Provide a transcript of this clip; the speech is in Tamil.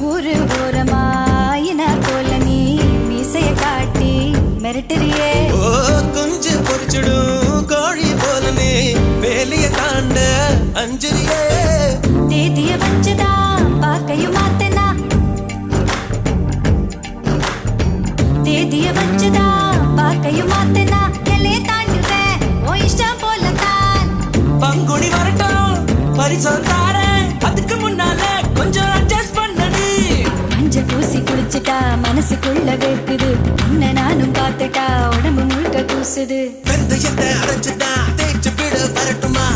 ஊரு ஓரமாயின போல நீ மீசைய காட்டி மிரட்டுறியே. ஓ குஞ்சு பொறிச்சிடும் கோழி போல நீ வேலைய தாண்ட அஞ்சுறியே. தேதிய வச்சுதா பாக்கையும் மாத்தனா, தேதிய வச்சுதா பாக்கையும் மாத்தனா. எல்லைய தாண்டுவேன் ஓ இஷ்டம் போலத்தான். பங்குனி வரட்டும் பரிசம் தாரேன், அதுக்கு முன்னால கொஞ்சம் அட்ஜஸ்ட் பண்ணடி. மஞ்ச பூசி குளிச்சுட்டா மனசுக்குள்ள வேர்க்குது, உன்னை நானும் பார்த்துட்டா உடம்பு முழுக்க கூசுது. வெந்தயத்தை அரைச்சுட்டா தேய்ச்சு விட வரட்டுமா?